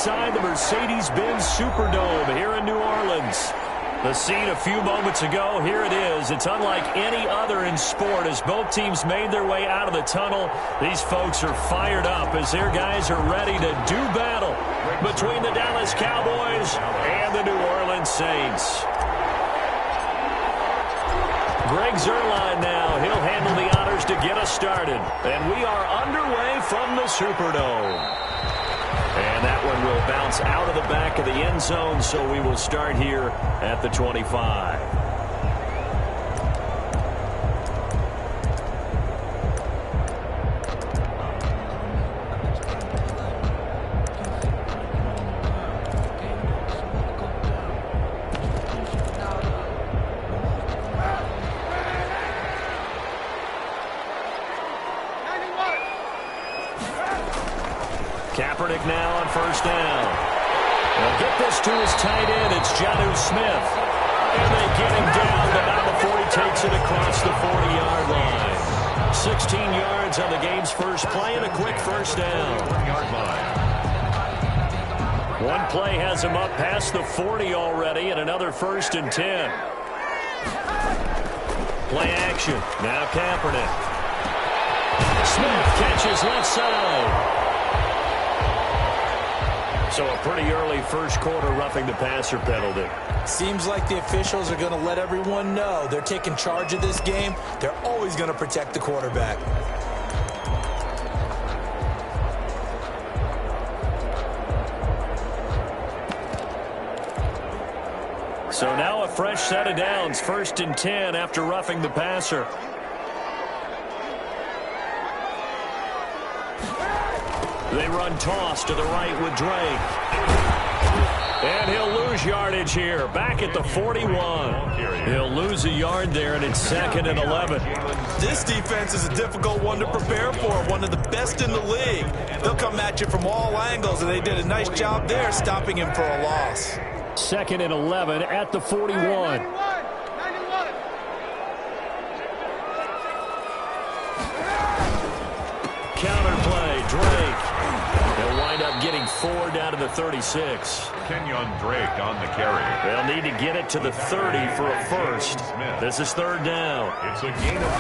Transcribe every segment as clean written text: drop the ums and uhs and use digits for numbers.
inside the Mercedes-Benz Superdome here in New Orleans. The scene a few moments ago, here it is. It's unlike any other in sport as both teams made their way out of the tunnel. These folks are fired up as their guys are ready to do battle between the Dallas Cowboys and the New Orleans Saints. Greg Zuerlein now. He'll handle the honors to get us started. And we are underway from the Superdome. And that one will bounce out of the back of the end zone, so we will start here at the 25. Kaepernick now on first down. They'll get this to his tight end. It's Jonnu Smith. And they get him down, but not before he takes it across the 40-yard line. 16 yards on the game's first play and a quick first down. One play has him up past the 40 already and another 1st and 10. Play action. Now Kaepernick. Smith catches left side. So a pretty early first quarter roughing the passer penalty. Seems like the officials are going to let everyone know they're taking charge of this game. They're always going to protect the quarterback. So now a fresh set of downs. 1st and 10 after roughing the passer. They run toss to the right with Drake. And he'll lose yardage here. Back at the 41. He'll lose a yard there, and it's 2nd and 11. This defense is a difficult one to prepare for. One of the best in the league. They'll come at you from all angles, and they did a nice job there stopping him for a loss. 2nd and 11 at the 41. Counterplay, Drake. They'll wind up getting 4 down to the 36. Kenyon Drake on the carry. They'll need to get it to the 30 for a first. This is 3rd down. It's a gain of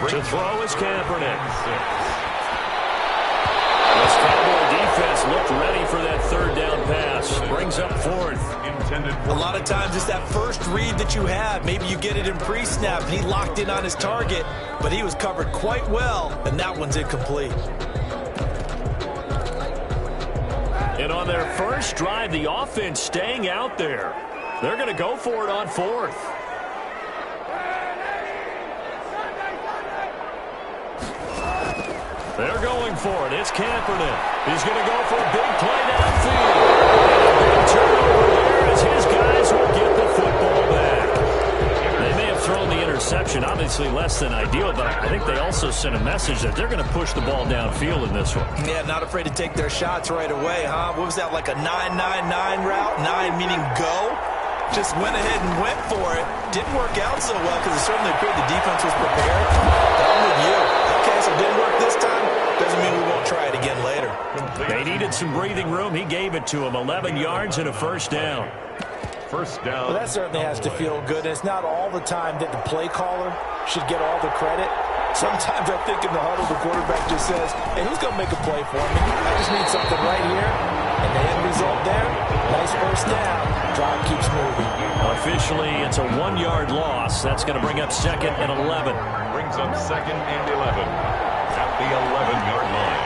4. To throw is Kaepernick. This Cowboy defense looked ready for that 3rd down pass. Brings up 4th. A lot of times it's that first read that you have. Maybe you get it in pre-snap, and he locked in on his target, but he was covered quite well, and that one's incomplete. And on their first drive, the offense staying out there. They're going to go for it on 4th. They're going for it. It's Kaepernick. He's going to go for a big play downfield. And a big turnover there as his guys will get the football back. They may have thrown the interception, obviously less than ideal, but I think they also sent a message that they're going to push the ball downfield in this one. Yeah, not afraid to take their shots right away, huh? What was that, like a 9-9-9 route? 9 meaning go? Just went ahead and went for it. Didn't work out so well because it certainly appeared the defense was prepared. I'm with you. Okay, so it didn't work this time. Doesn't mean we won't try it again later. They needed some breathing room. He gave it to them. 11 yards and a first down. First down. Well, that certainly has to feel good. And it's not all the time that the play caller should get all the credit. Sometimes I think in the huddle, the quarterback just says, hey, who's going to make a play for me? I just need something right here. And the end result there, nice first down. Drive keeps moving. Officially, it's a 1-yard loss. That's going to bring up 2nd and 11. Brings up 2nd and 11 at the 11-yard line.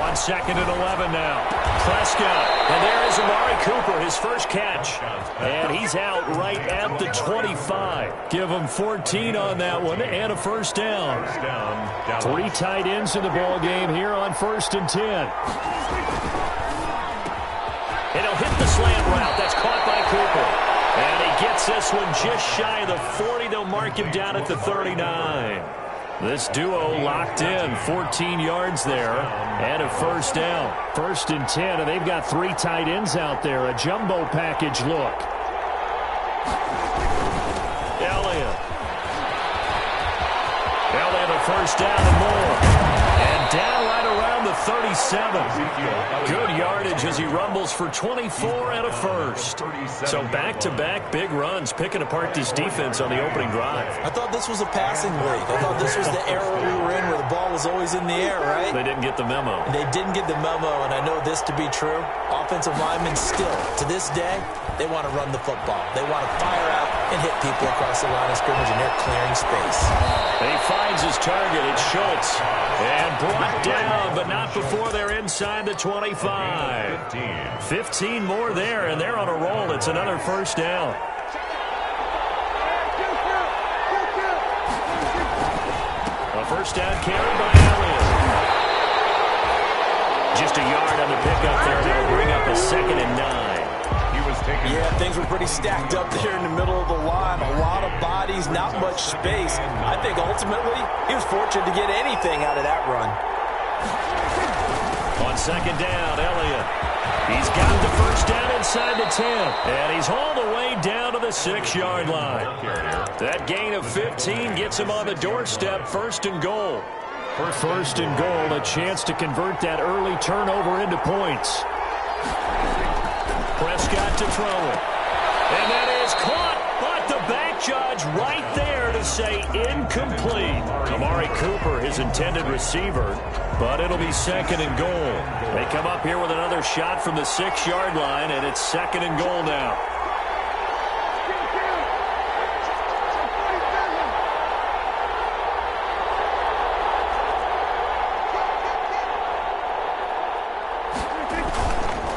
On 2nd and 11 now. Prescott. And there is Amari Cooper, his first catch. And he's out right at the 25. Give him 14 on that one and a first down. 3 tight ends in the ball game here on 1st and 10. And he'll hit the slant route. That's caught by Cooper. And he gets this one just shy of the 40. They'll mark him down at the 39. This duo locked in, 14 yards there, and a first down. 1st and 10, and they've got 3 tight ends out there. A jumbo package look. Elliott. Elliott a first down and more. And down right around the 37. Good yardage as he rumbles for 24 and a first. So back-to-back big runs, picking apart this defense on the opening drive. I thought this was a passing league. I thought this was the era we were in where the ball was always in the air, right? They didn't get the memo. They didn't get the memo, and I know this to be true. Offensive linemen still, to this day, they want to run the football. They want to fire out and hit people across the line of scrimmage, and they're clearing space. And he finds his target. It's Schultz. And brought down, but not before they're inside the 25. 15 more there, and they're on a roll. It's another first down. A first down carry by Elliott. Just a yard on the pickup there. That'll bring up a 2nd and 9. Yeah, things were pretty stacked up there in the middle of the line. A lot of bodies, not much space. I think ultimately he was fortunate to get anything out of that run. On 2nd down, Elliott. He's got the first down inside the 10. And he's all the way down to the 6-yard line. That gain of 15 gets him on the doorstep, 1st and goal. For 1st and goal, a chance to convert that early turnover into points. Prescott to throw it. And that is caught, but the back judge right there to say incomplete. Amari Cooper, his intended receiver, but it'll be 2nd and goal. They come up here with another shot from the 6-yard line, and it's 2nd and goal now.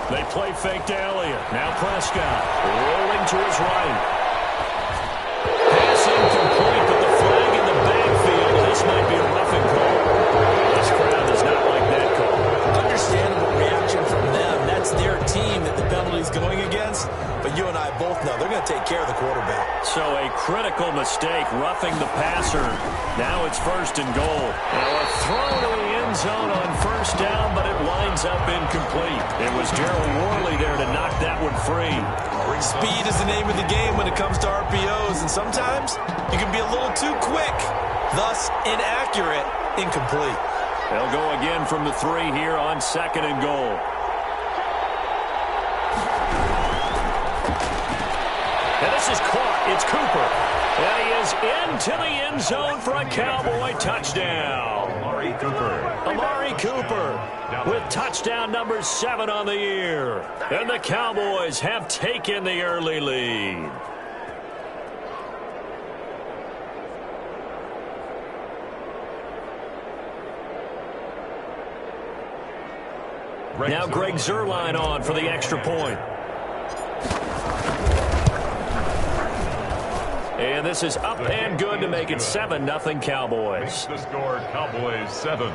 They play fake to Elliott. Now Prescott rolling to his right. Pass incomplete, but the flag in the backfield. This might be a roughing call. This crowd does not like that call. Understandable reaction from them. That's their team that the penalty's going against. But you and I both know they're going to take care of the quarterback. So a critical mistake, roughing the passer. Now it's 1st and goal. Now a throw to the end zone on 1st down, but it winds up incomplete. It was Daryl Worley there to knock that one free. Speed is the name of the game when it comes to RPOs, and sometimes you can be a little too quick, thus inaccurate, incomplete. They'll go again from the 3 here on 2nd and goal. And this is caught. It's Cooper. And he is into the end zone for a Cowboy touchdown. Amari Cooper. Amari Cooper with touchdown number 7 on the year. And the Cowboys have taken the early lead. Now Greg Zuerlein on for the extra point. And this is up and good to make it 7-0 Cowboys. The score, Cowboys 7,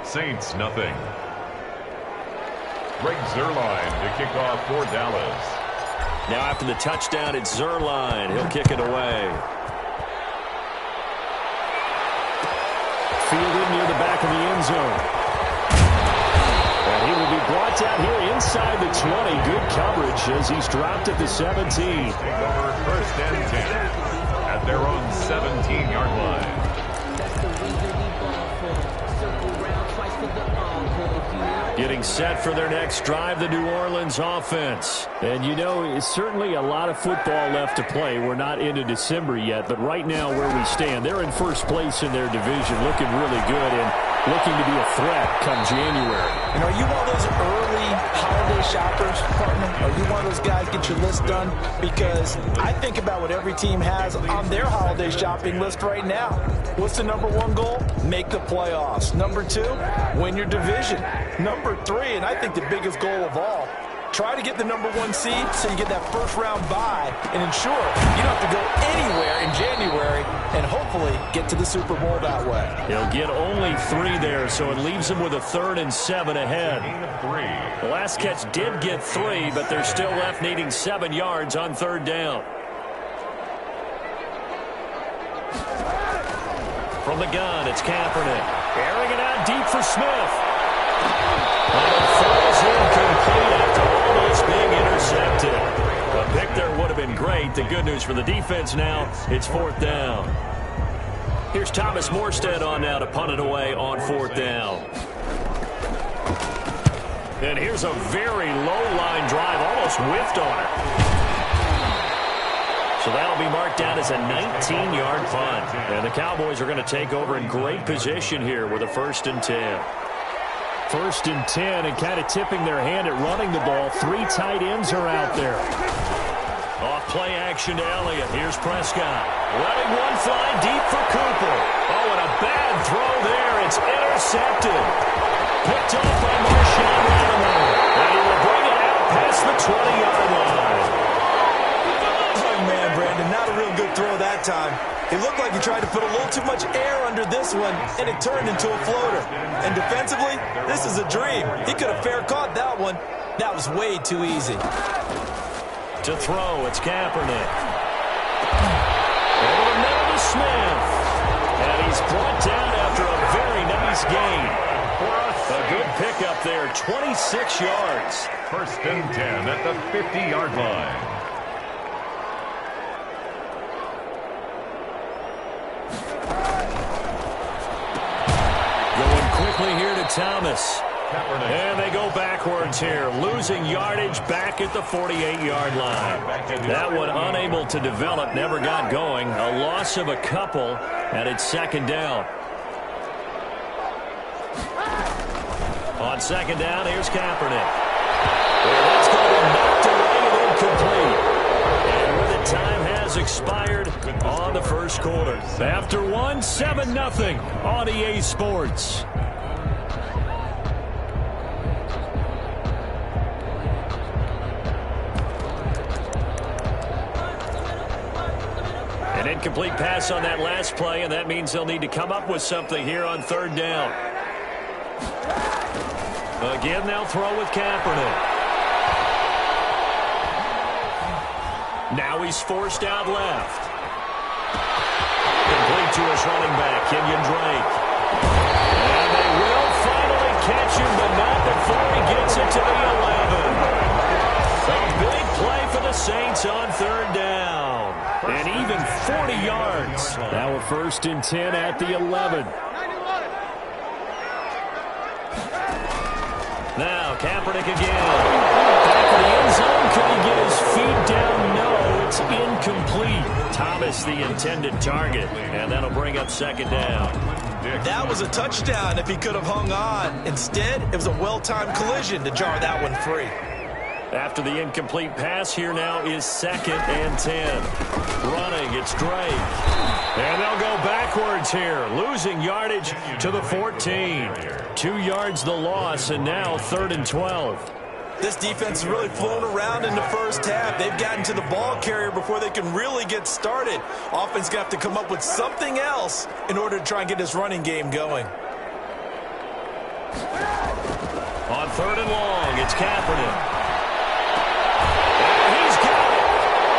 Saints 0. Greg Zuerlein to kick off for Dallas. Now after the touchdown, it's Zuerlein. He'll kick it away. Fielded near the back of the end zone. And he will be brought down here inside the 20. Good coverage as he's dropped at the 17. Take over 1st and 10 at their own 17-yard line. Getting set for their next drive, the New Orleans offense. And you know, it's certainly a lot of football left to play. We're not into December yet, but right now where we stand, they're in first place in their division, looking really good and looking to be a threat come January. And are you one of those early holiday shoppers, partner? Are you one of those guys get your list done? Because I think about what every team has on their holiday shopping list right now. What's the number 1 goal? Make the playoffs. Number 2, win your division. Number 3, and I think the biggest goal of all, try to get the number 1 seed so you get that first-round bye and ensure you don't have to go anywhere in January and hopefully get to the Super Bowl that way. He'll get only 3 there, so it leaves him with a 3rd and 7 ahead. The last catch did get 3, but they're still left needing 7 yards on 3rd down. From the gun, it's Kaepernick. Airing it out deep for Smith. And it falls incomplete after almost being intercepted. A pick there would have been great. The good news for the defense now, it's 4th down. Here's Thomas Morstead on now to punt it away on 4th down. And here's a very low-line drive, almost whiffed on it. So that'll be marked down as a 19-yard punt. And the Cowboys are going to take over in great position here with a 1st and 10. 1st and 10, and kind of tipping their hand at running the ball. 3 tight ends are out there. Off play action to Elliott. Here's Prescott. Letting one fly deep for Cooper. Oh, and a bad throw there. It's intercepted. Picked off by Marshawn Lattimore. And he will bring it out past the 20-yard line. Oh, man, Brandon, not a real good throw that time. It looked like he tried to put a little too much air under this one, and it turned into a floater. And defensively, this is a dream. He could have fair caught that one. That was way too easy. To throw, it's Kaepernick. Over the middle to Smith. And he's brought down after a very nice gain. A good pickup there, 26 yards. 1st and 10 at the 50-yard line. Going quickly here to Thomas. And they go backwards here, losing yardage back at the 48-yard line. That one unable to develop, never got going. A loss of a couple, and it's 2nd down. On 2nd down, here's Kaepernick. Well, that's going to be knocked away and incomplete. And with it, time has expired on the 1st quarter. After 1, 7-0 on EA Sports. An incomplete pass on that last play, and that means they'll need to come up with something here on 3rd down. Again, they'll throw with Kaepernick. Now he's forced out left. Complete to his running back, Kenyon Drake. And they will finally catch him, but not before he gets it to the 11. A big play for the Saints on 3rd down. And even 40 yards. Now a 1st and 10 at the 11. Now Kaepernick again. Back in the end zone. Could he get his feet down? No, it's incomplete. Thomas the intended target. And that'll bring up 2nd down. That was a touchdown if he could have hung on. Instead, it was a well-timed collision to jar that one free. After the incomplete pass, here now is 2nd and 10. Running, it's Drake. And they'll go backwards here, losing yardage to the 14. 2 yards the loss, and now 3rd and 12. This defense has really flown around in the 1st half. They've gotten to the ball carrier before they can really get started. Offense going to have to come up with something else in order to try and get this running game going. On 3rd and long, it's Kaepernick.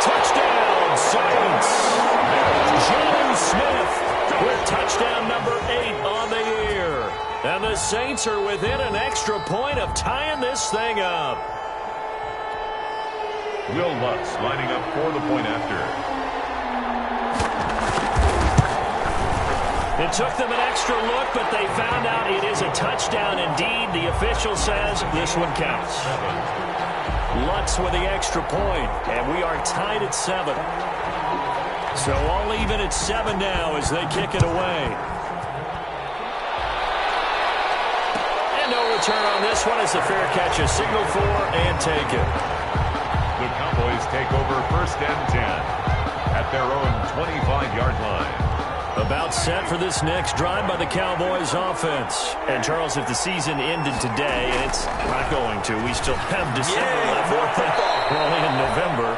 Touchdown, Saints. Jonnu Smith with touchdown number 8 on the year. And the Saints are within an extra point of tying this thing up. Will Lutz lining up for the point after. It took them an extra look, but they found out it is a touchdown indeed. The official says this one counts. Lutz with the extra point, and we are tied at 7. So all even at 7 now as they kick it away. And no return on this one as the fair catch is signaled for and taken. The Cowboys take over 1st and 10 at their own 25-yard line. About set for this next drive by the Cowboys offense. And, Charles, if the season ended today, and it's not going to, we still have December left. We're only in November.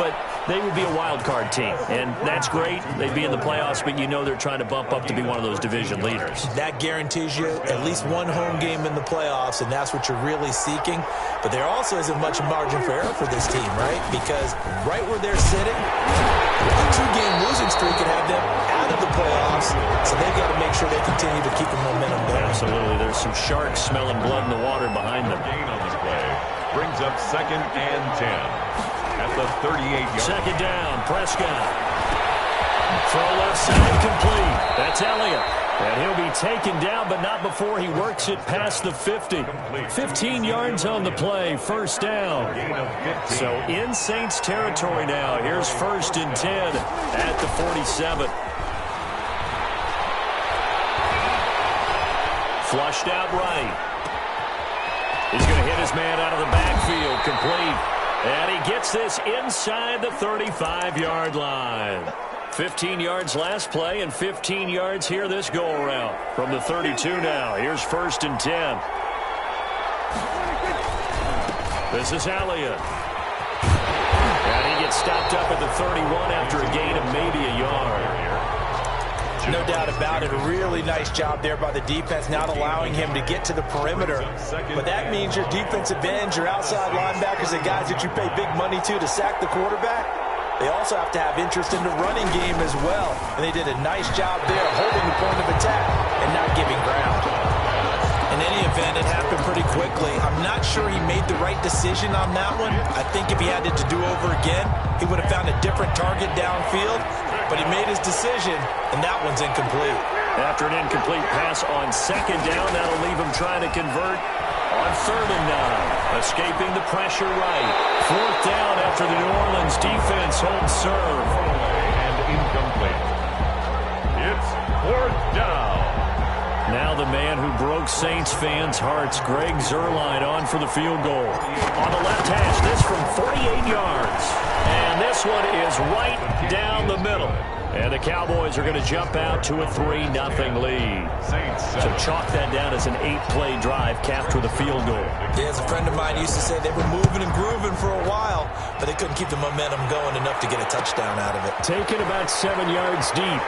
But they would be a wild card team. And that's great. They'd be in the playoffs, but you know they're trying to bump up to be one of those division leaders. That guarantees you at least one home game in the playoffs, and that's what you're really seeking. But there also isn't much margin for error for this team, right? Because right where they're sitting, a 2-game losing streak could have them out of the playoffs, so they've got to make sure they continue to keep the momentum going. Absolutely. There's some sharks smelling blood in the water behind them. Gain on this play brings up 2nd and 10 at the 38-yard. 2nd down, Prescott. Throw left side complete. That's Elliott. And he'll be taken down, but not before he works it past the 50. 15 yards on the play, first down. So in Saints territory now. Here's 1st and 10 at the 47. Flushed out right. He's going to hit his man out of the backfield, complete. And he gets this inside the 35-yard line. 15 yards last play and 15 yards here this go-around. From the 32 now, here's 1st and 10. This is Elliott. And he gets stopped up at the 31 after a gain of maybe a yard. No doubt about it. A really nice job there by the defense, not allowing him to get to the perimeter. But that means your defensive ends, your outside linebackers, and guys that you pay big money to sack the quarterback, they also have to have interest in the running game as well. And they did a nice job there holding the point of attack and not giving ground. In any event, it happened pretty quickly. I'm not sure he made the right decision on that one. I think if he had it to do over again, he would have found a different target downfield. But he made his decision, and that one's incomplete. After an incomplete pass on 2nd down, that'll leave him trying to convert on 3rd and 9. Escaping the pressure right. 4th down after the New Orleans defense holds serve. And incomplete. It's 4th down. Now the man who broke Saints fans' hearts, Greg Zuerlein, on for the field goal. On the left hash, this from 48 yards. And this one is right down the middle. And the Cowboys are going to jump out to a 3-0 lead. So chalk that down as an 8-play drive capped with a field goal. Yeah, as a friend of mine used to say, they were moving and grooving for a while, but they couldn't keep the momentum going enough to get a touchdown out of it. Taken about 7 yards deep.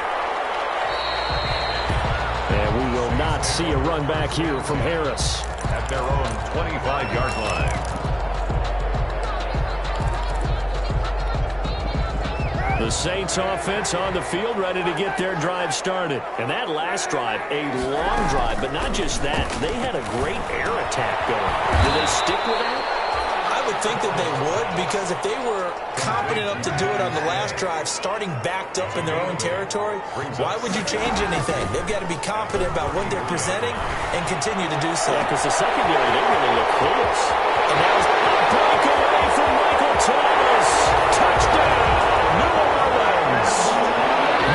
And we will not see a run back here from Harris. At their own 25-yard line. The Saints offense on the field, ready to get their drive started. And that last drive, a long drive, but not just that. They had a great air attack going. Do they stick with that? I would think that they would, because if they were competent enough to do it on the last drive, starting backed up in their own territory, why would you change anything? They've got to be confident about what they're presenting and continue to do so. Because the secondary, they really look close. And that was a breakaway from Michael Thomas. Touchdown, New Orleans.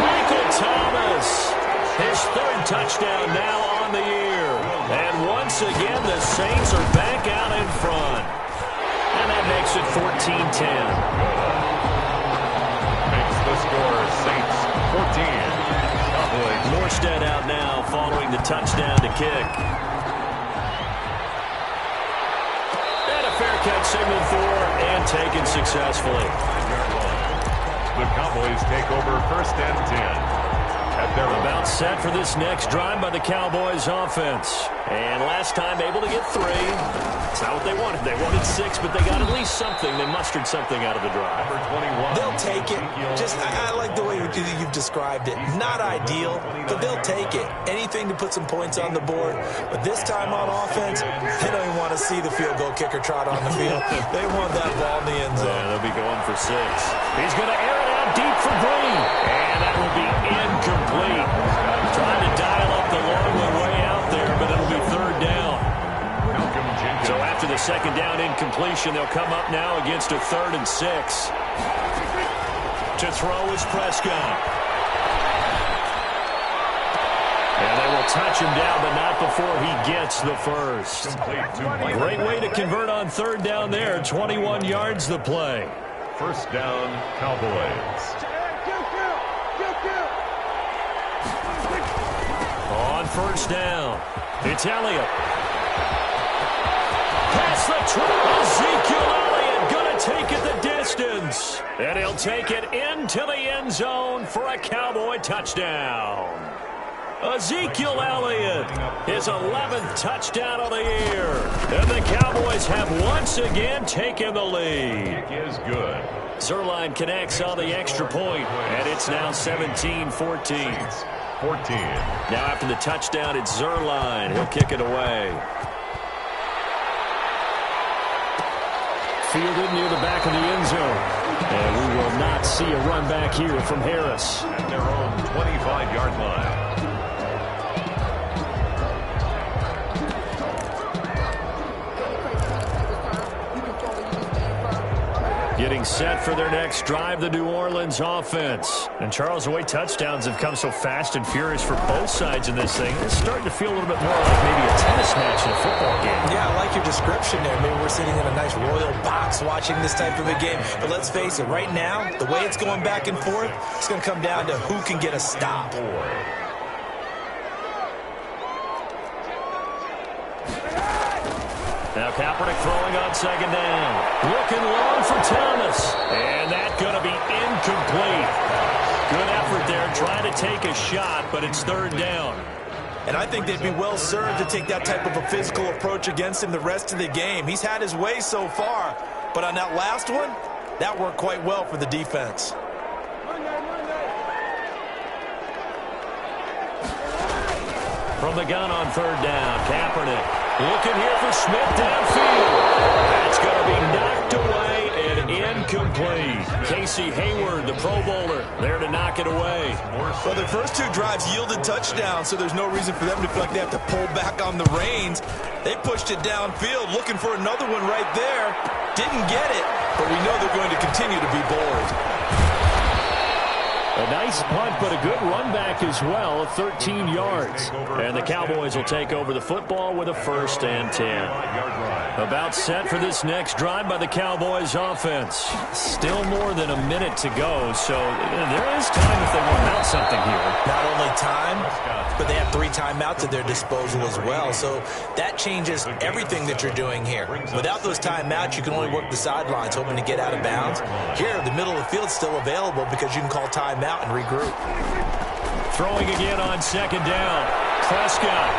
Michael Thomas, his 3rd touchdown now on the year. And once again, the Saints are back out in front. And that makes it 14-10. Makes the score Saints 14. Cowboys. Morstead out now following the touchdown to kick. And a fair catch signaled for and taken successfully. The Cowboys take over 1st and 10. They're about set for this next drive by the Cowboys offense. And last time able to get 3. It's not what they wanted. They wanted 6, but they got at least something. They mustered something out of the drive. They'll take it. I like the way you've described it. Not ideal, but they'll take it. Anything to put some points on the board. But this time on offense, they don't even want to see the field goal kicker trot on the field. They want that ball in the end zone. Yeah, they'll be going for 6. He's going to air it out deep for Green. And that will be incomplete. Trying to dial up the long way out there, but it'll be 3rd down. So after the 2nd down incompletion, they'll come up now against a 3rd and 6. To throw is Prescott. And they will touch him down, but not before he gets the 1st. Great way to convert on 3rd down there. 21 yards the play. 1st down, Cowboys. On 1st down, it's Elliott. Pass the trap. Ezekiel Elliott going to take it the distance. And he'll take it into the end zone for a Cowboy touchdown. Ezekiel Elliott, his 11th touchdown of the year. And the Cowboys have once again taken the lead. Kick is good. Zuerlein connects on the extra point, and it's now 17-14. 14. Now after the touchdown, it's Zuerlein. He'll kick it away. Fielded near the back of the end zone. And we will not see a run back here from Harris. At their own 25-yard line. Getting set for their next drive, the New Orleans offense. And Charles, the way touchdowns have come so fast and furious for both sides in this thing, it's starting to feel a little bit more like maybe a tennis match in a football game. Yeah, I like your description there. Maybe we're sitting in a nice royal box watching this type of a game. But let's face it, right now, the way it's going back and forth, it's going to come down to who can get a stop. Now Kaepernick throwing on second down. Looking long for Thomas. And that's going to be incomplete. Good effort there trying to take a shot, but it's third down. And I think they'd be well served to take that type of a physical approach against him the rest of the game. He's had his way so far, but on that last one, that worked quite well for the defense. From the gun on third down, Kaepernick. Looking here for Smith downfield. That's going to be knocked away and incomplete. Casey Hayward, the Pro Bowler, there to knock it away. Well, their first two drives yielded touchdowns, so there's no reason for them to feel like they have to pull back on the reins. They pushed it downfield, looking for another one right there. Didn't get it, but we know they're going to continue to be bold. A nice punt, but a good run back as well, 13 yards. And the Cowboys will take over the football with a 1st and 10. About set for this next drive by the Cowboys offense. Still more than a minute to go, so there is time if they want to mount something here. Not only time, but they have 3 timeouts at their disposal as well, so that changes everything that you're doing here. Without those timeouts, you can only work the sidelines, hoping to get out of bounds. Here, the middle of the field's still available because you can call timeout and regroup. Throwing again on second down. Prescott.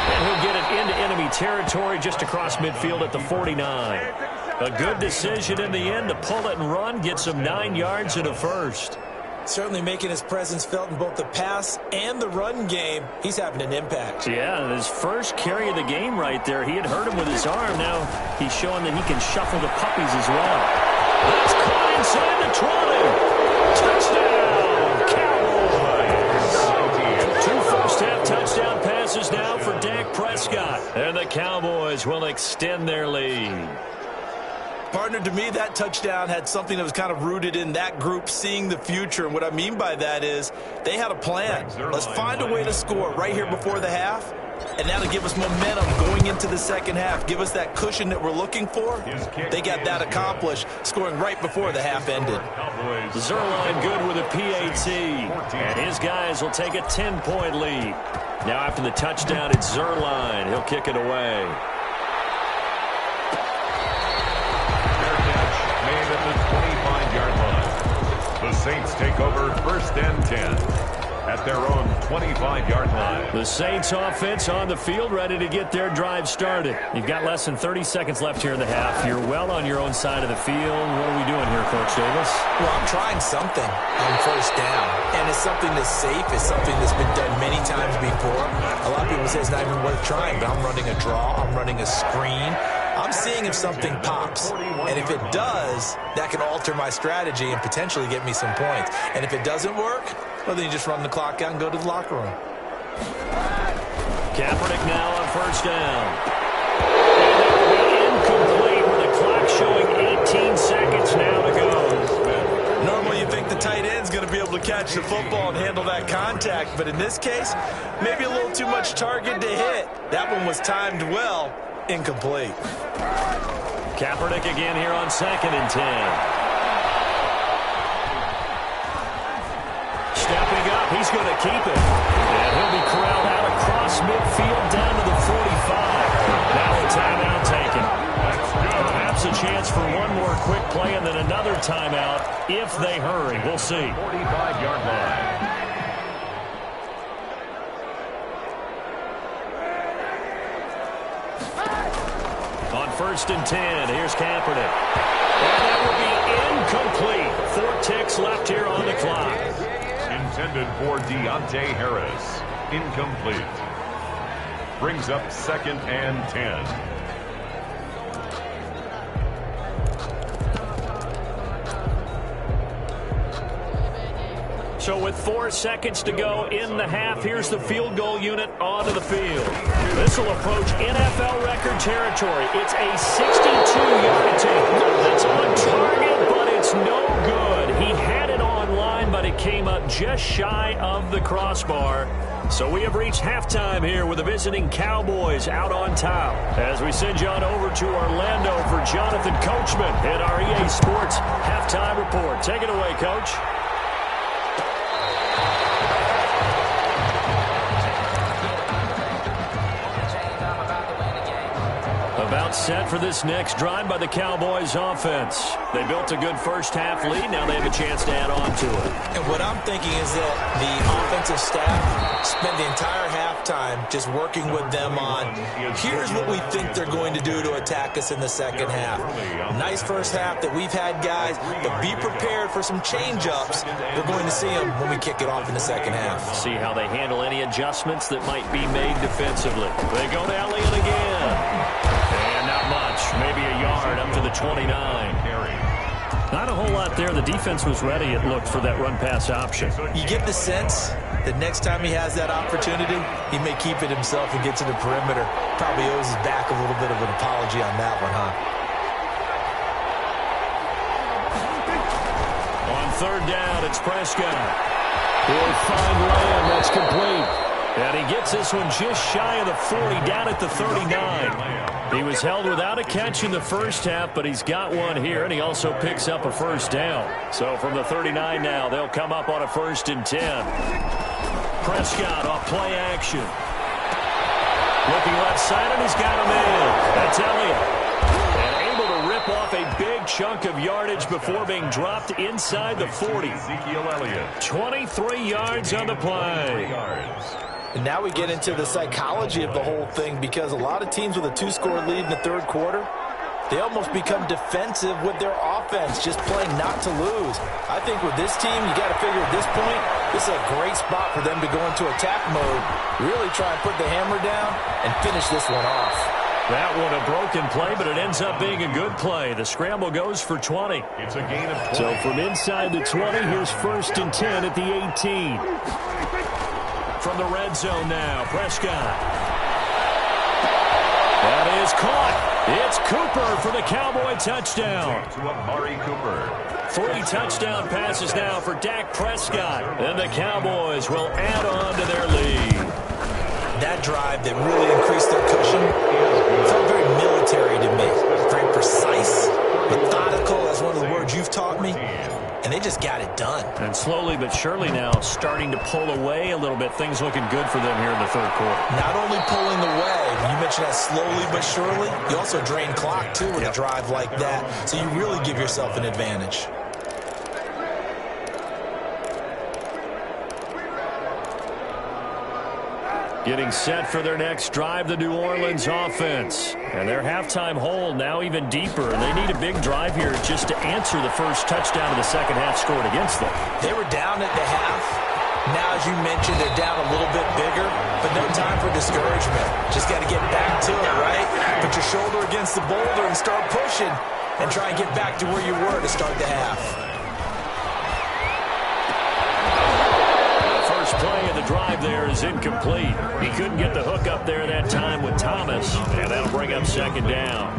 And he'll get it into enemy territory just across midfield at the 49. A good decision in the end to pull it and run, gets him 9 yards and a first. Certainly making his presence felt in both the pass and the run game. He's having an impact. Yeah, his first carry of the game right there. He had hurt him with his arm. Now he's showing that he can shuffle the puppies as well. That's caught inside the 20. Touchdown, Cowboys. 2 first-half touchdown passes now for Dak Prescott. And the Cowboys will extend their lead. Partner, to me, that touchdown had something that was kind of rooted in that group seeing the future. And what I mean by that is they had a plan. Let's find a way to score right here before the half, and that'll give us momentum going into the second half. Give us that cushion that we're looking for. They got that accomplished, scoring right before the half ended. Zuerlein good with a PAT, and his guys will take a 10-point lead. Now after the touchdown, it's Zuerlein. He'll kick it away. At the 25-yard line. The Saints take over 1st and 10 at their own 25-yard line. The Saints offense on the field, ready to get their drive started. You've got less than 30 seconds left here in the half. You're well on your own side of the field. What are we doing here, Coach Davis? Well, I'm trying something on 1st down, and it's something that's safe. It's something that's been done many times before. A lot of people say it's not even worth trying, but I'm running a draw. I'm running a screen. I'm seeing if something pops, and if it does, that can alter my strategy and potentially get me some points. And if it doesn't work, well, then you just run the clock out and go to the locker room. Kaepernick now on 1st down. And that will be incomplete with the clock showing 18 seconds now to go. Normally you think the tight end's going to be able to catch the football and handle that contact, but in this case, maybe a little too much target to hit. That one was timed well. Incomplete. Kaepernick again here on 2nd and 10. Stepping up, he's going to keep it. And he'll be corralled out across midfield down to the 45. Now a timeout taken. Perhaps a chance for one more quick play and then another timeout if they hurry. We'll see. 45-yard line. On 1st and 10, here's Kaepernick. And that will be incomplete. 4 ticks left here on the clock. Intended for Deontay Harris. Incomplete. Brings up 2nd and 10. So with 4 seconds to go in the half, here's the field goal unit onto the field. This will approach NFL record territory. It's a 62-yard attempt that's on target, but it's no good. He had it on line, but it came up just shy of the crossbar. So we have reached halftime here with the visiting Cowboys out on top. As we send you on over to Orlando for Jonathan Coachman at our EA Sports Halftime Report. Take it away, Coach. About set for this next drive by the Cowboys offense. They built a good first-half lead. Now they have a chance to add on to it. And what I'm thinking is that the offensive staff spent the entire halftime just working with them on, here's what we think they're going to do to attack us in the second half. Nice first half that we've had, guys, but be prepared for some change-ups. We're going to see them when we kick it off in the second half. See how they handle any adjustments that might be made defensively. They go to Elliott again. And not much, maybe a yard up to the 29. Not a whole lot there. The defense was ready, it looked, for that run-pass option. You get the sense that next time he has that opportunity, he may keep it himself and get to the perimeter. Probably owes his back a little bit of an apology on that one, huh? On third down, it's Prescott. He'll find Lamb. That's complete. And he gets this one just shy of the 40, down at the 39. He was held without a catch in the first half, but he's got one here, and he also picks up a first down. So from the 39 now, they'll come up on a 1st and 10. Prescott off play action. Looking left side, and he's got him in. That's Elliott. And able to rip off a big chunk of yardage before being dropped inside the 40. Ezekiel Elliott. 23 yards on the play. And now we get into the psychology of the whole thing, because a lot of teams with a 2-score lead in the third quarter, they almost become defensive with their offense, just playing not to lose. I think with this team, you got to figure at this point, this is a great spot for them to go into attack mode, really try and put the hammer down and finish this one off. That one a broken play, but it ends up being a good play. The scramble goes for 20. It's a gain of 20. So from inside the 20, here's 1st and 10 at the 18. From the red zone now, Prescott. That is caught. It's Cooper for the Cowboy touchdown. To Amari Cooper. 3 touchdown passes now for Dak Prescott. And the Cowboys will add on to their lead. That drive that really increased their cushion felt very military to me. Very precise, methodical, as one of the words you've taught me. And they just got it done. And slowly but surely now starting to pull away a little bit. Things looking good for them here in the third quarter. Not only pulling away, you mentioned that slowly but surely, you also drain clock too with a drive like that. So you really give yourself an advantage. Getting set for their next drive, the New Orleans offense. And their halftime hole now even deeper. And they need a big drive here just to answer the first touchdown of the second half scored against them. They were down at the half. Now, as you mentioned, they're down a little bit bigger, but no time for discouragement. Just got to get back to it, right? Put your shoulder against the boulder and start pushing and try and get back to where you were to start the half. Play of the drive there is incomplete. He couldn't get the hook up there that time with Thomas, and that'll bring up 2nd down.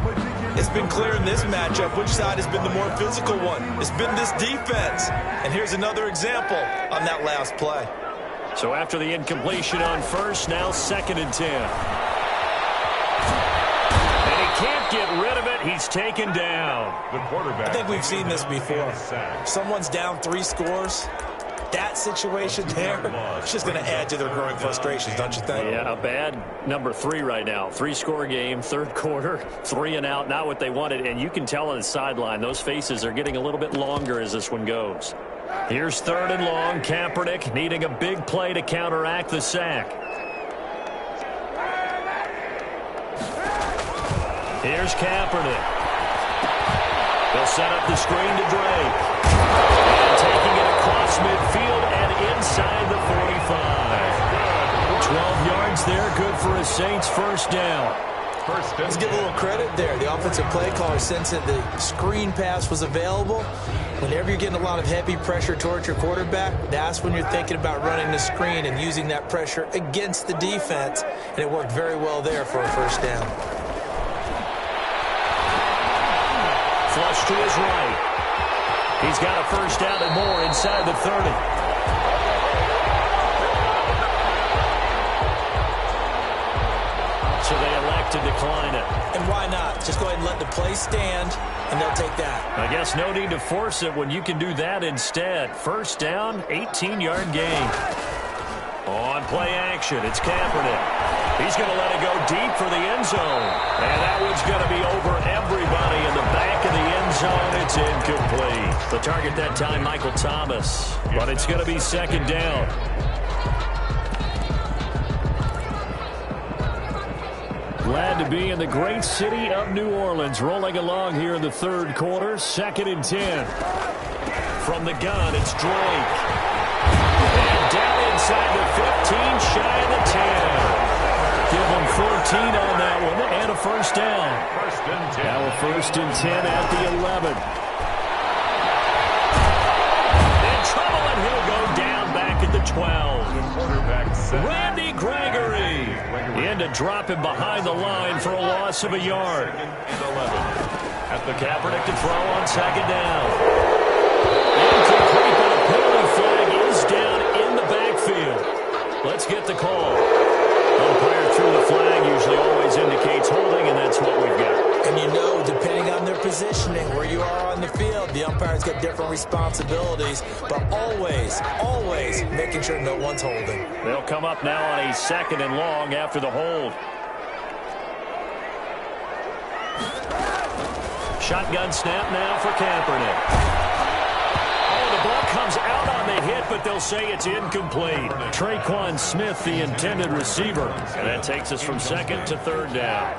It's been clear in this matchup which side has been the more physical one. It's been this defense. And here's another example on that last play. So after the incompletion on first, now 2nd and 10. And he can't get rid of it. He's taken down. The quarterback. I think we've seen this before. Someone's down 3 scores. That situation there, it's just going to add to their growing frustrations, don't you think? Yeah, a bad number 3 right now. 3-score game, third quarter, 3 and out, not what they wanted. And you can tell on the sideline, those faces are getting a little bit longer as this one goes. Here's 3rd and long. Kaepernick needing a big play to counteract the sack. Here's Kaepernick. They'll set up the screen to Drake. And taking it across midfield and inside the 45. 12 yards there, good for a Saints first down. first and Let's give a little credit there. The offensive play caller sensed that the screen pass was available. Whenever you're getting a lot of heavy pressure towards your quarterback, that's when you're thinking about running the screen and using that pressure against the defense. And it worked very well there for a first down. Flush to his right. He's got a first down and more inside the 30. So they elect to decline it. And why not? Just go ahead and let the play stand, and they'll take that. I guess no need to force it when you can do that instead. First down, 18-yard gain. On play action, it's Kaepernick. He's going to let it go deep for the end zone. And that one's going to be over everybody in the back of the end zone. It's incomplete. The target that time, Michael Thomas. But it's going to be second down. Glad to be in the great city of New Orleans, rolling along here in the third quarter. 2nd and 10. From the gun, it's Drake. And down inside the 15, shy of the 10. Give them 14 on that one and a first down. First and 10. Now a first and 10 at the 11. In trouble, and he'll go down back at the 12. The quarterback set. Randy Gregory. In to drop him behind the line for a loss of a yard. Second and 11. At the Kaepernick to throw on second down. Incomplete, but a penalty flag is down in the backfield. Let's get the call. Umpire threw the flag, usually always indicates holding, and that's what we've got. And you know, depending on their positioning, where you are on the field, the umpire's got different responsibilities, but always, always making sure no one's holding. They'll come up now on a 2nd and long after the hold. Shotgun snap now for Kaepernick. The ball comes out on the hit, but they'll say it's incomplete. Traquan Smith, the intended receiver. And that takes us from 2nd to 3rd down.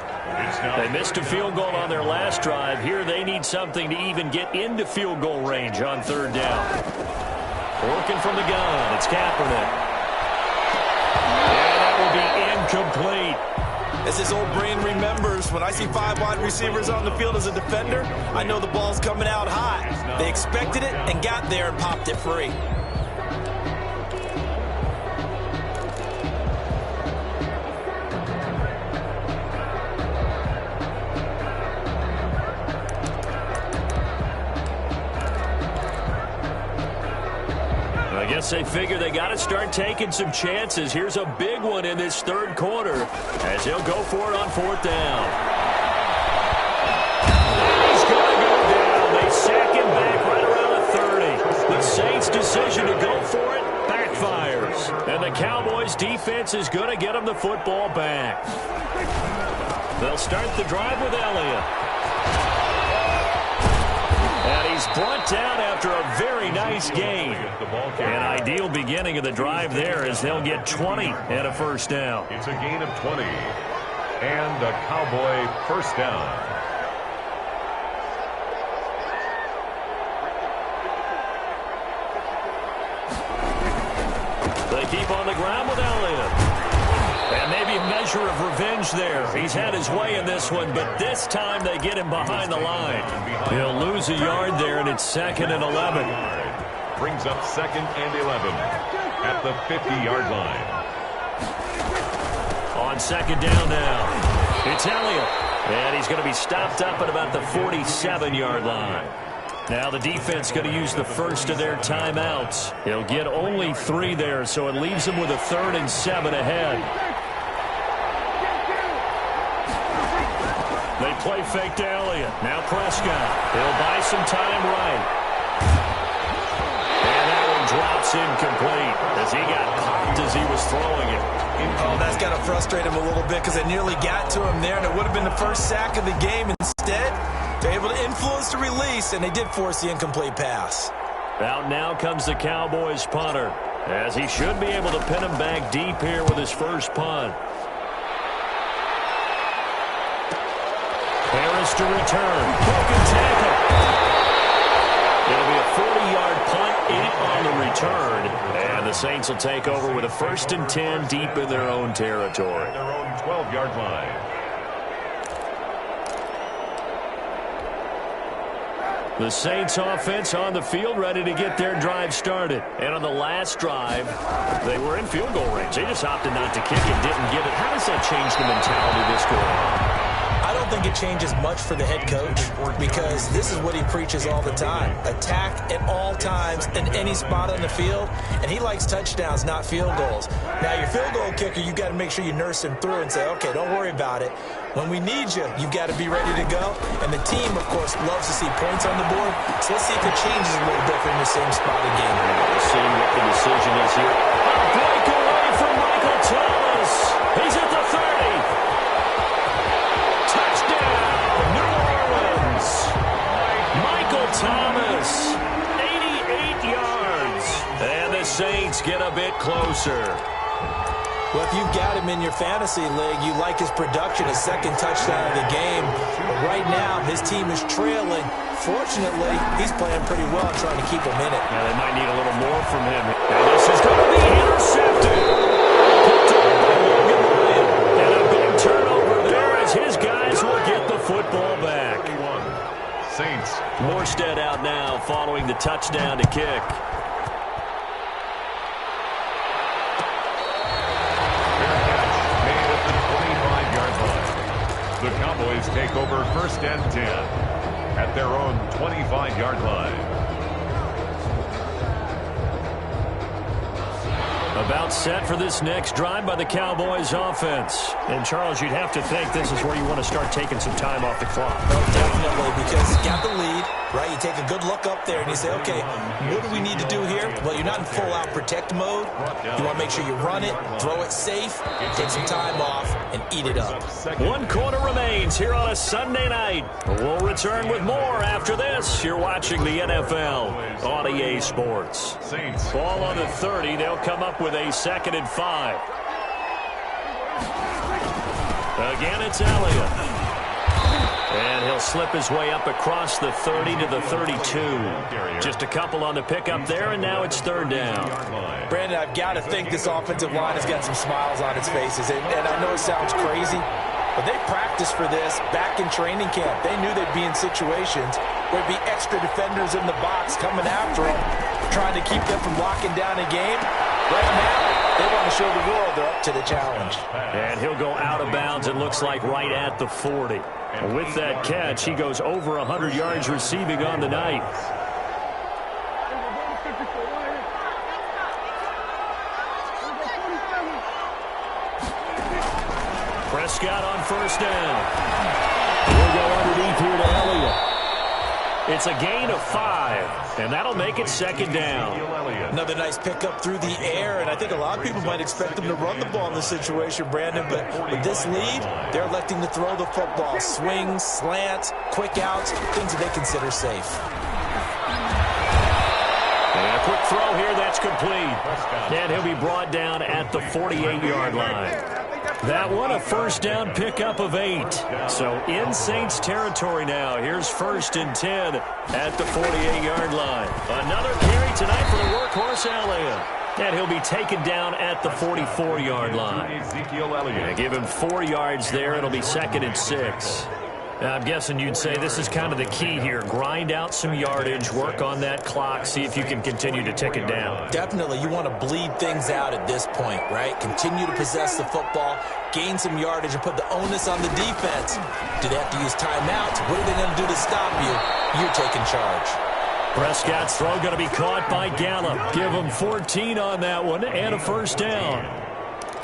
They missed a field goal on their last drive. Here they need something to even get into field goal range on 3rd down. Working from the gun, it's Kaepernick. And that will be incomplete. As his old brain remembers, when I see 5 wide receivers on the field as a defender, I know the ball's coming out high. They expected it and got there and popped it free. I guess they figure they got to start taking some chances. Here's a big one in this third quarter as he'll go for it on 4th down. He's going to go down. They sack him back right around the 30. The Saints' decision to go for it backfires. And the Cowboys' defense is going to get them the football back. They'll start the drive with Elliott. And he's brought down after a very nice game. An ideal beginning of the drive there as they'll get 20 and a first down. It's a gain of 20. And a Cowboy first down. They keep on the ground with Elliott. And maybe a measure of revenge there. He's had his way in this one, but this time they get him behind the line. He'll lose a yard there, and it's 2nd and 11. Brings up 2nd and 11 at the 50-yard line. On 2nd down now, it's Elliott. And he's going to be stopped up at about the 47-yard line. Now the defense going to use the first of their timeouts. He'll get only 3 there, so it leaves him with a 3rd and 7 ahead. They play fake to Elliott. Now Prescott. He'll buy some time right. And that one drops incomplete as he got popped as he was throwing it. Oh, that's got to frustrate him a little bit because they nearly got to him there, and it would have been the first sack of the game. Instead, they're able to influence the release, and they did force the incomplete pass. Out now comes the Cowboys punter, as he should be able to pin him back deep here with his first punt. Harris to return. Broken tackle. It'll be a 40-yard punt, 8 on the return. And the Saints will take over with a 1st and 10 deep in their own territory. Their own 12-yard line. The Saints offense on the field, ready to get their drive started. And on the last drive, they were in field goal range. They just opted not to kick it, didn't get it. How does that change the mentality this go on? I don't think it changes much for the head coach because this is what he preaches all the time. Attack at all times in any spot on the field, and he likes touchdowns, not field goals. Now, your field goal kicker, you've got to make sure you nurse him through and say, okay, don't worry about it. When we need you, you've got to be ready to go. And the team, of course, loves to see points on the board. So let's see if it changes a little bit from the same spot again. Let's see what the decision is here. A breakaway from Michael Thomas. He's at the 30. Thomas, 88 yards, and the Saints get a bit closer. Well, if you've got him in your fantasy league, you like his production, his second touchdown of the game. But right now, his team is trailing. Fortunately, he's playing pretty well and trying to keep him in it. Yeah, they might need a little more from him. Now this is going to be intercepted. And a big turnover there as his guys will get the football back. Saints. Morstead out now following the touchdown to kick. Made at the 25-yard line. The Cowboys take over 1st and 10 at their own 25-yard line. About set for this next drive by the Cowboys offense. And, Charles, you'd have to think this is where you want to start taking some time off the clock. Oh, definitely, because you got the lead, right? You take a good look up there and you say, okay, what do we need to do here? Well, you're not in full-out protect mode. You want to make sure you run it, throw it safe, take some time off, and eat it up. 1 quarter remains here on a Sunday night. We'll return with more after this. You're watching the NFL on EA Sports. Saints. Ball on the 30. They'll come up with a 2nd and 5. Again, it's Elliott. And he'll slip his way up across the 30 to the 32. Just a couple on the pickup there, and now it's 3rd down. Brandon, I've got to think this offensive line has got some smiles on its faces. And I know it sounds crazy, but they practiced for this back in training camp. They knew they'd be in situations where there'd be extra defenders in the box coming after them, trying to keep them from locking down a game. Right now, they want to show the world they're up to the challenge. And he'll go out of bounds, it looks like, right at the 40. With that catch, he goes over 100 yards receiving on the night. Prescott on 1st down. We'll go underneath here to Elliott. It's a gain of 5, and that'll make it 2nd down. Another nice pickup through the air, and I think a lot of people might expect them to run the ball in this situation, Brandon, but with this lead, they're electing to throw the football. Swings, slants, quick outs, things that they consider safe. And a quick throw here, that's complete. And he'll be brought down at the 48-yard line. That one, a 1st down pickup of 8. So in Saints territory now. Here's 1st and 10 at the 48-yard line. Another carry tonight for the workhorse Elliott. And he'll be taken down at the 44-yard line. Ezekiel Elliott. Give him 4 yards there. It'll be 2nd and 6. Now, I'm guessing you'd say this is kind of the key here. Grind out some yardage, work on that clock, see if you can continue to tick it down. Definitely. You want to bleed things out at this point, right? Continue to possess the football, gain some yardage, and put the onus on the defense. Do they have to use timeouts? What are they going to do to stop you? You're taking charge. Prescott's throw going to be caught by Gallup. Give him 14 on that one and a 1st down.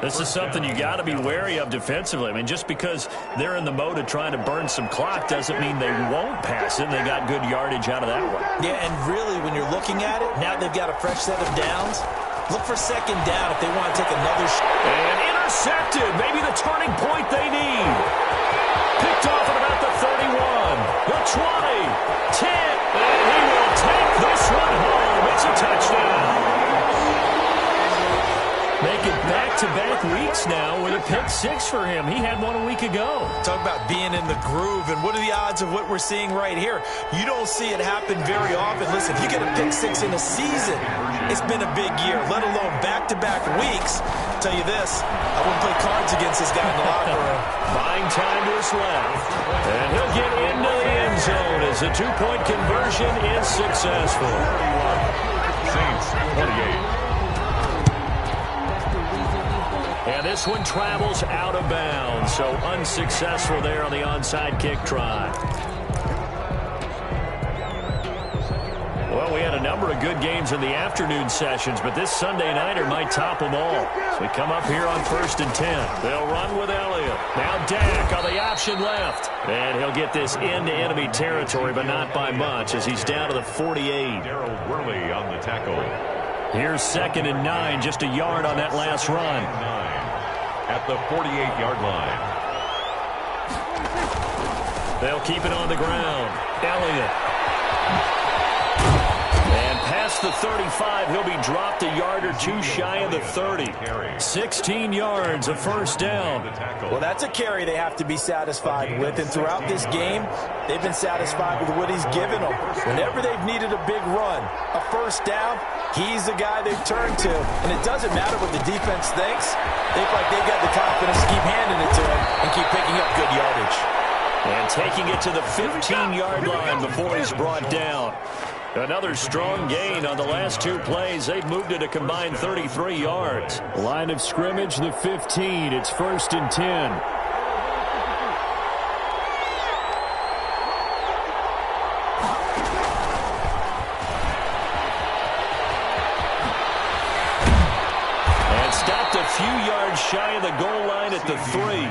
This is something you got to be wary of defensively. I mean, just because they're in the mode of trying to burn some clock doesn't mean they won't pass it. They got good yardage out of that one. Yeah, and really, when you're looking at it, now they've got a fresh set of downs. Look for 2nd down if they want to take another shot. And intercepted. Maybe the turning point they need. Picked off at about the 31, the 20, 10, and he will take this one home. It's a touchdown. Making back-to-back weeks now with a pick 6 for him. He had one a week ago. Talk about being in the groove, and what are the odds of what we're seeing right here? You don't see it happen very often. Listen, if you get a pick 6 in a season, it's been a big year, let alone back-to-back weeks. I'll tell you this, I wouldn't play cards against this guy in the locker room. Buying time to his left. And he'll get into the end zone as as the two-point conversion is successful. Saints 28. And this one travels out of bounds, so unsuccessful there on the onside kick try. Well, we had a number of good games in the afternoon sessions, but this Sunday nighter might top them all. So we come up here on 1st and 10. They'll run with Elliott. Now Dak on the option left. And he'll get this into enemy territory, but not by much as he's down to the 48. Darryl Worley on the tackle. Here's 2nd and 9, just a yard on that last run. 9 at the 48-yard line. They'll keep it on the ground. Elliott. And past the 35, he'll be dropped a yard or two shy of the 30. 16 yards, a first down. Well, that's a carry they have to be satisfied with, and throughout this game, they've been satisfied with what he's given them. Whenever they've needed a big run, a first down, he's the guy they've turned to. And it doesn't matter what the defense thinks. They feel like they've got the confidence to keep handing it to him and keep picking up good yardage. And taking it to the 15-yard line before he's brought down. Another strong gain on the last two plays. They've moved it a combined 33 yards. Line of scrimmage, the 15. It's 1st and 10. And stopped a few yards shy of the goal line at the 3.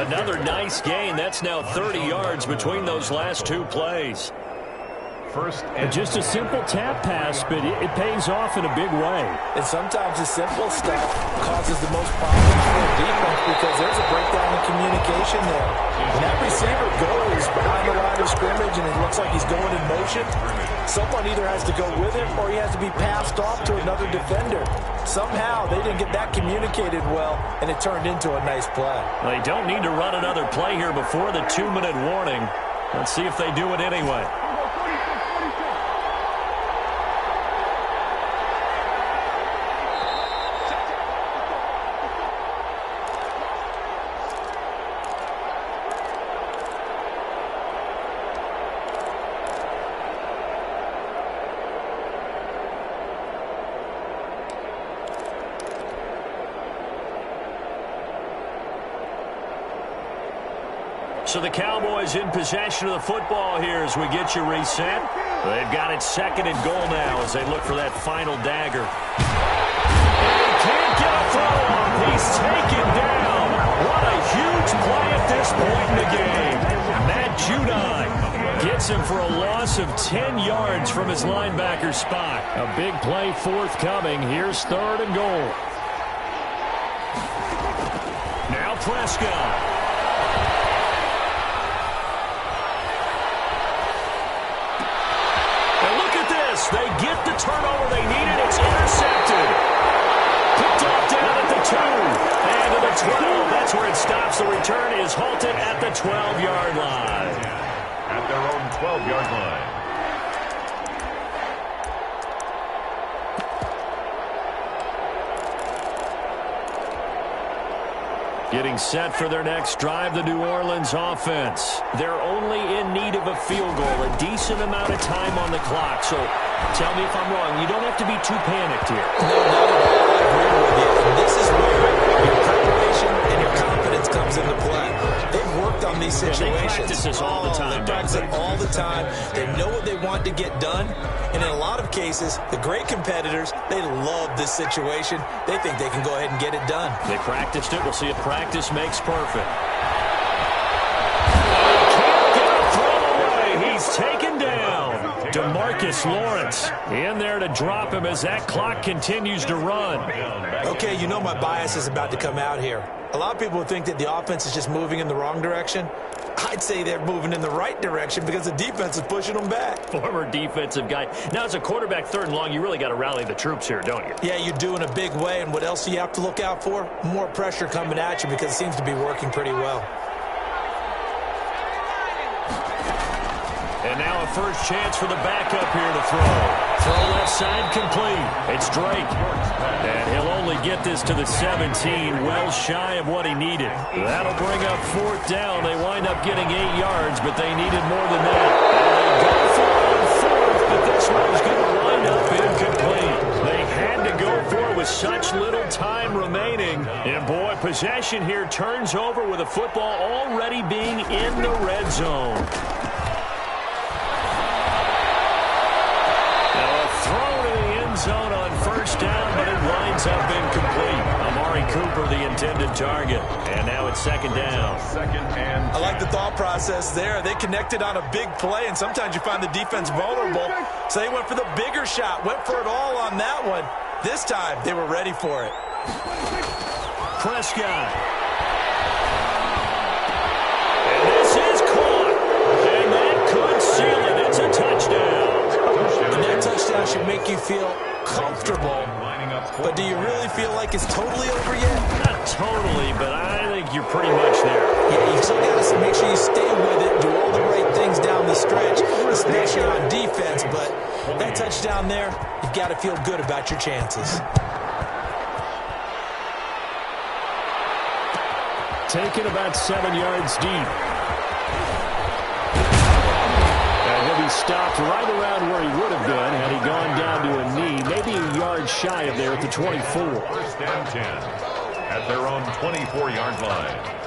Another nice gain. That's now 30 yards between those last two plays. Just a simple tap pass, but it pays off in a big way. And sometimes the simple stuff causes the most problems for the defense because there's a breakdown in communication there. When that receiver goes behind the line of scrimmage and it looks like he's going in motion, someone either has to go with him or he has to be passed off to another defender. Somehow they didn't get that communicated well, and it turned into a nice play. They don't need to run another play here before the 2-minute warning. Let's see if they do it anyway. So the Cowboys in possession of the football here as we get you reset. They've got it 2nd and goal now as they look for that final dagger. And he can't get a throw off. He's taken down. What a huge play at this point in the game. Matt Judon gets him for a loss of 10 yards from his linebacker spot. A big play forthcoming. Here's 3rd and goal. Now Prescott. They get the turnover they needed. It's intercepted. Picked off down at the 2. And to the 12. That's where it stops. The return is halted at the 12-yard line. At their own 12-yard line. Getting set for their next drive, the New Orleans offense. They're only in need of a field goal, a decent amount of time on the clock. So tell me if I'm wrong. You don't have to be too panicked here. No, not at all. I agree with you. And this is where your preparation and your confidence comes into play. They've worked on these situations. They practice this all the time. They practice it all the time. They know what they want to get done. And in a lot of cases, the great competitors, they love this situation. They think they can go ahead and get it done. They practiced it. We'll see if practice makes perfect. Can't get a throw away. He's taken down. DeMarcus Lawrence in there to drop him as that clock continues to run. Okay, you know my bias is about to come out here. A lot of people think that the offense is just moving in the wrong direction. I'd say they're moving in the right direction because the defense is pushing them back. Former defensive guy. Now, as a quarterback 3rd and long, you really got to rally the troops here, don't you? Yeah, you do in a big way. And what else do you have to look out for? More pressure coming at you because it seems to be working pretty well. And now a first chance for the backup here to throw. Throw left side complete. It's Drake. And he'll only get this to the 17, well shy of what he needed. That'll bring up 4th down. They wind up getting 8 yards, but they needed more than that. And they possession here turns over with a football already being in the red zone. Now a throw to the end zone on first down, but it winds up incomplete. Amari Cooper, the intended target. And now it's second down. I like the thought process there. They connected on a big play, and sometimes you find the defense vulnerable. So they went for the bigger shot, went for it all on that one. This time, they were ready for it. Prescott. And this is caught. And that could seal it. It's a touchdown. And that touchdown should make you feel comfortable. But do you really feel like it's totally over yet? Not totally, but I think you're pretty much there. Yeah, you still got to make sure you stay with it, do all the right things down the stretch, especially on defense. But that touchdown there, you've got to feel good about your chances. Taken about 7 yards deep. And he'll be stopped right around where he would have been had he gone down to a knee, maybe a yard shy of there at the 24. First and 10 at their own 24-yard line.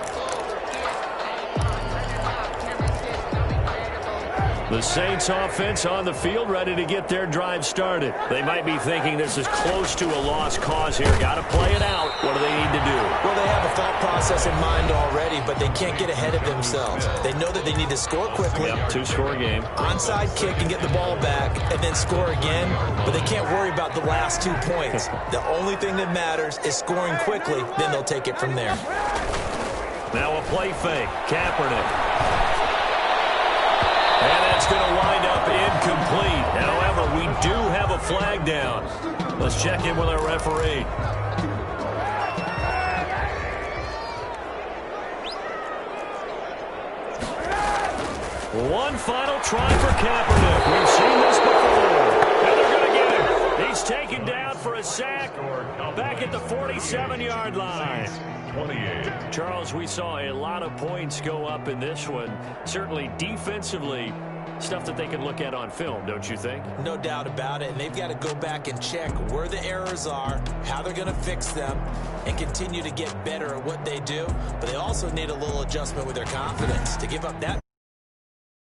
The Saints offense on the field, ready to get their drive started. They might be thinking this is close to a lost cause here. Got to play it out. What do they need to do? Well, they have a thought process in mind already, but they can't get ahead of themselves. They know that they need to score quickly. Yep, 2-score game. Onside kick and get the ball back and then score again, but they can't worry about the last 2 points. The only thing that matters is scoring quickly, then they'll take it from there. Now a play fake. Kaepernick. And that's going to wind up incomplete. However, we do have a flag down. Let's check in with our referee. One final try for Kaepernick. We've seen this before. And they're going to get him. He's taken down for a sack back at the 47-yard line. 28. Charles, we saw a lot of points go up in this one. Certainly defensively, stuff that they can look at on film, don't you think? No doubt about it, and they've got to go back and check where the errors are, how they're going to fix them, and continue to get better at what they do. But they also need a little adjustment with their confidence to give up that